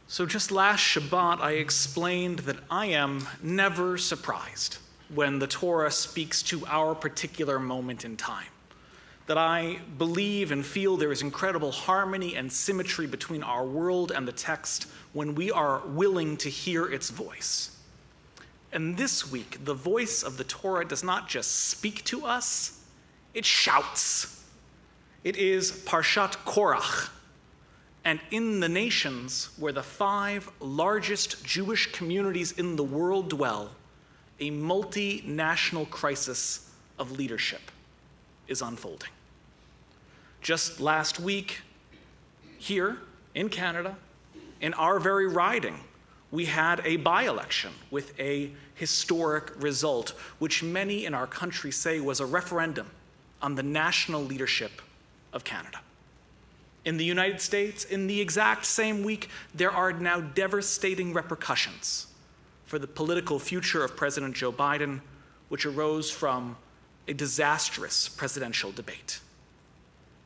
So just last Shabbat, I explained that I am never surprised when the Torah speaks to our particular moment in time. That I believe and feel there is incredible harmony and symmetry between our world and the text when we are willing to hear its voice. And this week, the voice of the Torah does not just speak to us, it shouts. It is Parshat Korach. And in the nations where the 5 largest Jewish communities in the world dwell, a multinational crisis of leadership is unfolding. Just last week, here in Canada, in our very riding, we had a by-election with a historic result, which many in our country say was a referendum on the national leadership of Canada. In the United States, in the exact same week, there are now devastating repercussions for the political future of President Joe Biden, which arose from a disastrous presidential debate.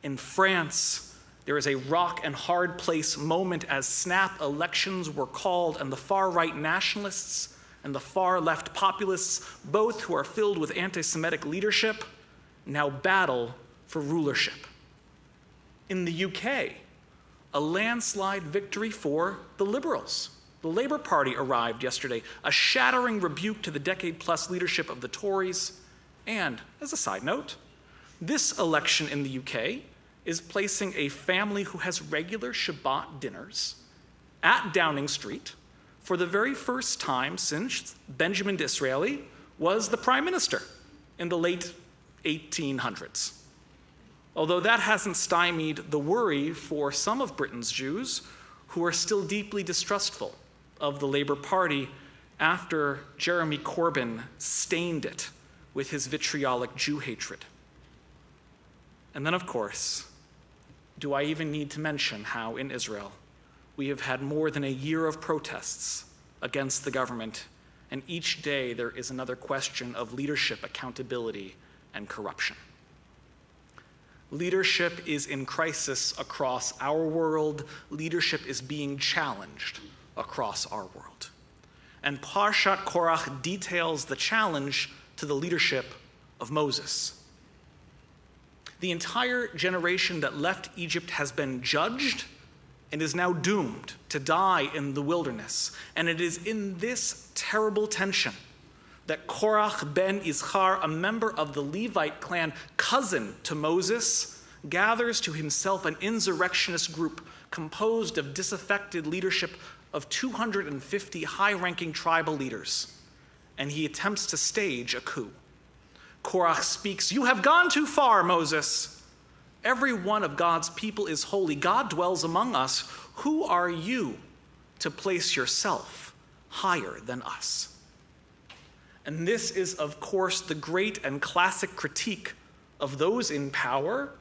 In France, there is a rock and hard place moment as snap elections were called, and the far-right nationalists and the far-left populists, both who are filled with anti-Semitic leadership, now battle for rulership. In the UK, a landslide victory for the Liberals. The Labour Party arrived yesterday, a shattering rebuke to the decade-plus leadership of the Tories. And, as a side note, this election in the UK is placing a family who has regular Shabbat dinners at Downing Street for the very first time since Benjamin Disraeli was the Prime Minister in the late 1800s. Although that hasn't stymied the worry for some of Britain's Jews who are still deeply distrustful of the Labour Party after Jeremy Corbyn stained it with his vitriolic Jew hatred. And then, of course, do I even need to mention how in Israel we have had more than a year of protests against the government, and each day there is another question of leadership accountability and corruption. Leadership is in crisis across our world. Leadership is being challenged across our world. And Parshat Korach details the challenge to the leadership of Moses. The entire generation that left Egypt has been judged and is now doomed to die in the wilderness. And it is in this terrible tension that Korach ben Izchar, a member of the Levite clan, cousin to Moses, gathers to himself an insurrectionist group composed of disaffected leadership of 250 high-ranking tribal leaders, and he attempts to stage a coup. Korach speaks, "You have gone too far, Moses. Every one of God's people is holy. God dwells among us. Who are you to place yourself higher than us?" And this is, of course, the great and classic critique of those in power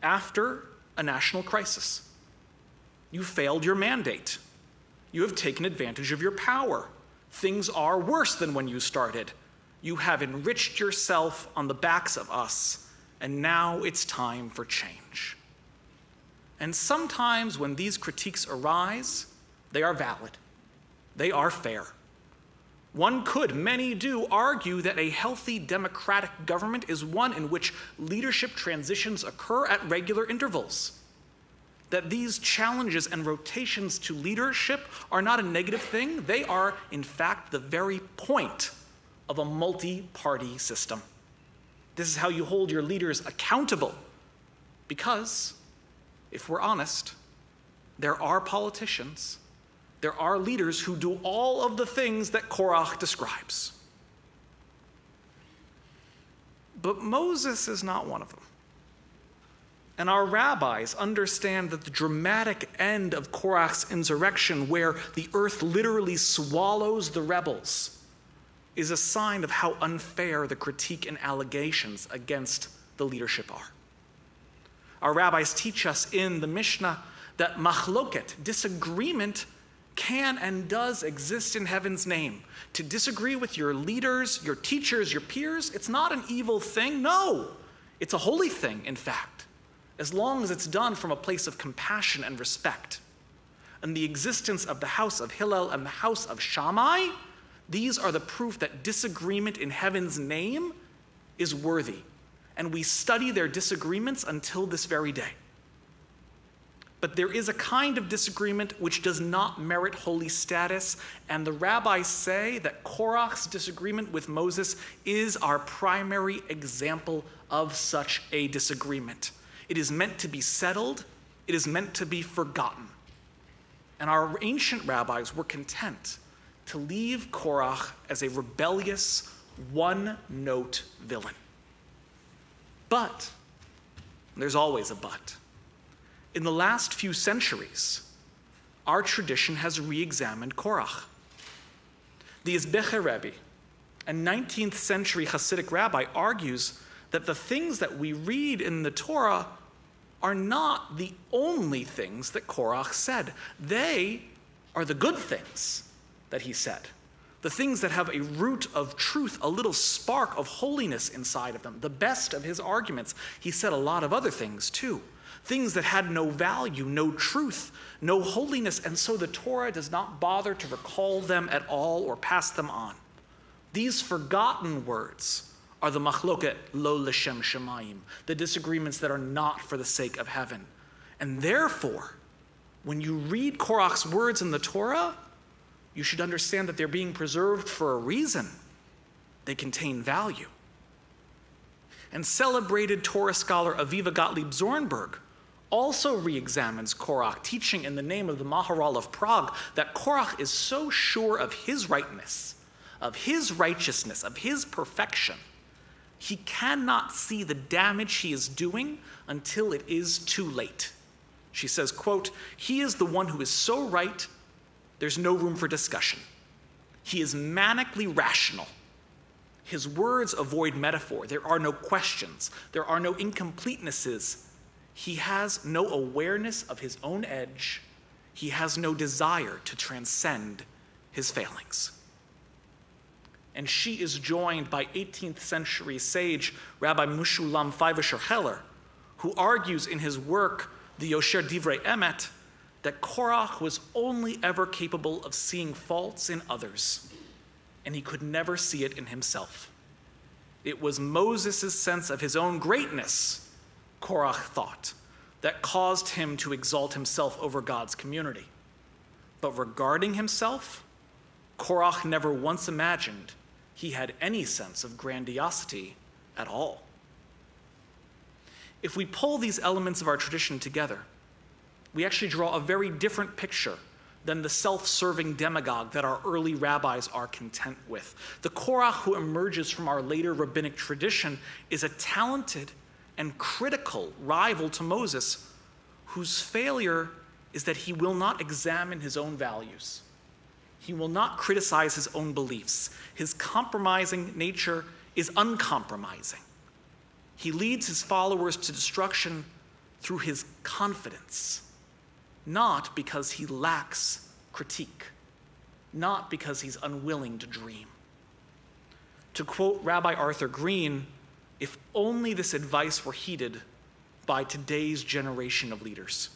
after a national crisis. You failed your mandate. You have taken advantage of your power. Things are worse than when you started. You have enriched yourself on the backs of us, and now it's time for change. And sometimes when these critiques arise, they are valid. They are fair. One could, many do, argue that a healthy democratic government is one in which leadership transitions occur at regular intervals. That these challenges and rotations to leadership are not a negative thing. They are, in fact, the very point of a multi-party system. This is how you hold your leaders accountable. Because, if we're honest, there are politicians, there are leaders who do all of the things that Korach describes. But Moses is not one of them. And our rabbis understand that the dramatic end of Korach's insurrection, where the earth literally swallows the rebels, is a sign of how unfair the critique and allegations against the leadership are. Our rabbis teach us in the Mishnah that machloket, disagreement, can and does exist in heaven's name. To disagree with your leaders, your teachers, your peers, it's not an evil thing. No, it's a holy thing, in fact, as long as it's done from a place of compassion and respect. and the existence of the house of Hillel and the house of Shammai, these are the proof that disagreement in heaven's name is worthy. And we study their disagreements until this very day. But there is a kind of disagreement which does not merit holy status, and the rabbis say that Korach's disagreement with Moses is our primary example of such a disagreement. It is meant to be settled, it is meant to be forgotten. And our ancient rabbis were content to leave Korach as a rebellious, one-note villain. But, there's always a but, in the last few centuries, our tradition has re-examined Korach. The Izbecher Rabbi, a 19th century Hasidic rabbi, argues that the things that we read in the Torah are not the only things that Korach said. They are the good things that he said, the things that have a root of truth, a little spark of holiness inside of them, the best of his arguments. He said a lot of other things too, things that had no value, no truth, no holiness, and so the Torah does not bother to recall them at all or pass them on. These forgotten words are the machloket lo l'shem shemayim, the disagreements that are not for the sake of heaven. And therefore, when you read Korach's words in the Torah, you should understand that they're being preserved for a reason. They contain value. And celebrated Torah scholar Aviva Gottlieb Zornberg also re-examines Korach, teaching in the name of the Maharal of Prague that Korach is so sure of his rightness, of his righteousness, of his perfection, he cannot see the damage he is doing until it is too late. She says, quote, "He is the one who is so right, there's no room for discussion. He is manically rational. His words avoid metaphor. There are no questions. There are no incompletenesses. He has no awareness of his own edge. He has no desire to transcend his failings." And she is joined by 18th century sage Rabbi Meshulam Feivischer Heller, who argues in his work, the Yosher Divrei Emet, that Korach was only ever capable of seeing faults in others, and he could never see it in himself. It was Moses' sense of his own greatness, Korach thought, that caused him to exalt himself over God's community. But regarding himself, Korach never once imagined he had any sense of grandiosity at all. If we pull these elements of our tradition together, we actually draw a very different picture than the self-serving demagogue that our early rabbis are content with. The Korach who emerges from our later rabbinic tradition is a talented and critical rival to Moses, whose failure is that he will not examine his own values. He will not criticize his own beliefs. His compromising nature is uncompromising. He leads his followers to destruction through his confidence, not because he lacks critique, not because he's unwilling to dream. To quote Rabbi Arthur Green, if only this advice were heeded by today's generation of leaders.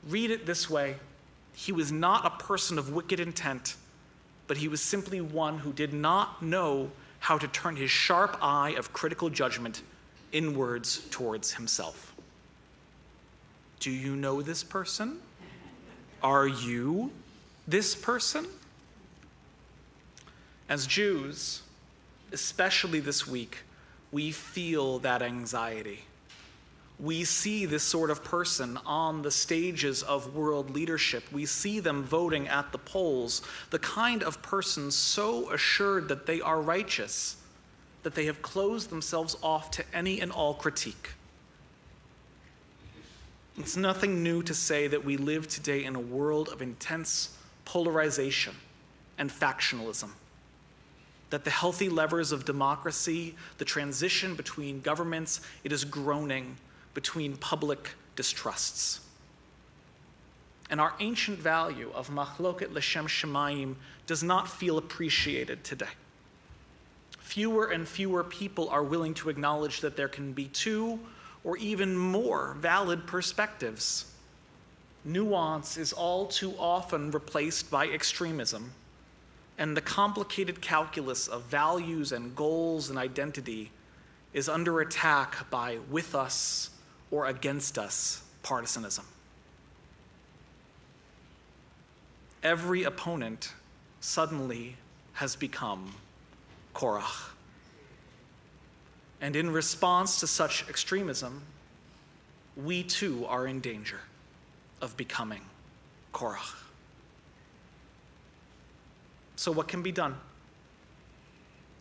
Read it this way: he was not a person of wicked intent, but he was simply one who did not know how to turn his sharp eye of critical judgment inwards towards himself. Do you know this person? Are you this person? As Jews, especially this week, we feel that anxiety. We see this sort of person on the stages of world leadership. We see them voting at the polls, the kind of person so assured that they are righteous, that they have closed themselves off to any and all critique. It's nothing new to say that we live today in a world of intense polarization and factionalism, that the healthy levers of democracy, the transition between governments, it is groaning between public distrusts. And our ancient value of machloket l'shem shemayim does not feel appreciated today. Fewer and fewer people are willing to acknowledge that there can be two or even more valid perspectives. nuance is all too often replaced by extremism, and the complicated calculus of values and goals and identity is under attack by with us or against us partisanism. Every opponent suddenly has become Korach. And in response to such extremism, we too are in danger of becoming Korach. So what can be done?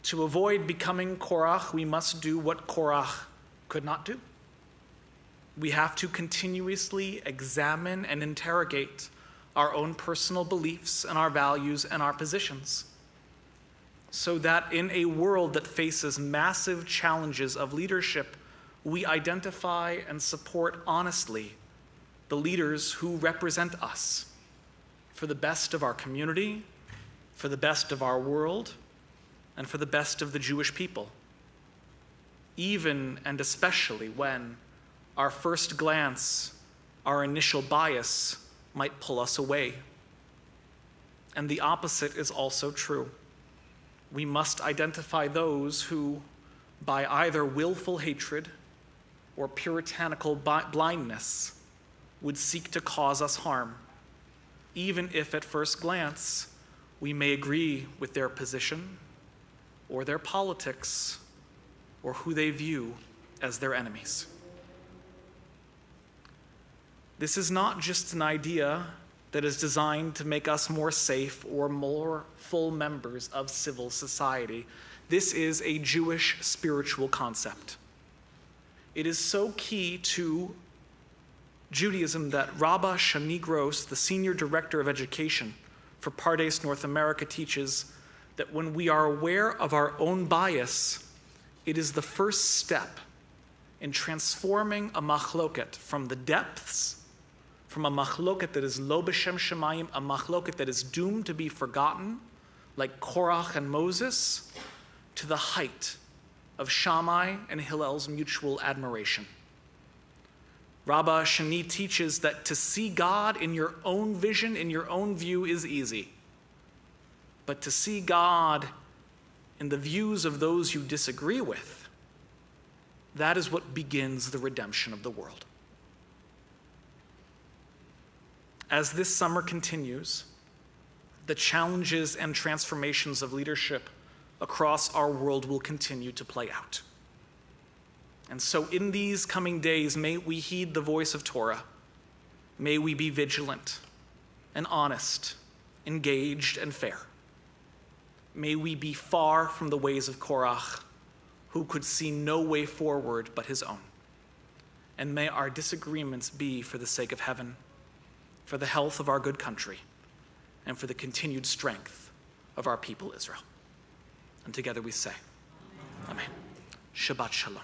To avoid becoming Korach, we must do what Korach could not do. We have to continuously examine and interrogate our own personal beliefs and our values and our positions, so that in a world that faces massive challenges of leadership, we identify and support honestly the leaders who represent us for the best of our community, for the best of our world, and for the best of the Jewish people, even and especially when our first glance, our initial bias, might pull us away. And the opposite is also true. We must identify those who, by either willful hatred or puritanical blindness, would seek to cause us harm, even if at first glance we may agree with their position or their politics or who they view as their enemies. This is not just an idea that is designed to make us more safe or more full members of civil society. This is a Jewish spiritual concept. It is so key to Judaism that Rabbi Shani Gross, the Senior Director of Education for Pardes North America, teaches that when we are aware of our own bias, it is the first step in transforming a machloket from the depths, from a machloket that is lo b'shem shemayim, a machloket that is doomed to be forgotten, like Korach and Moses, to the height of Shammai and Hillel's mutual admiration. Rabbi Shani teaches that to see God in your own vision, in your own view, is easy. But to see God in the views of those you disagree with, that is what begins the redemption of the world. As this summer continues, the challenges and transformations of leadership across our world will continue to play out. And so in these coming days, may we heed the voice of Torah. May we be vigilant and honest, engaged and fair. May we be far from the ways of Korach, who could see no way forward but his own. And may our disagreements be for the sake of heaven, for the health of our good country, and for the continued strength of our people Israel. And together we say, Amen. Shabbat Shalom.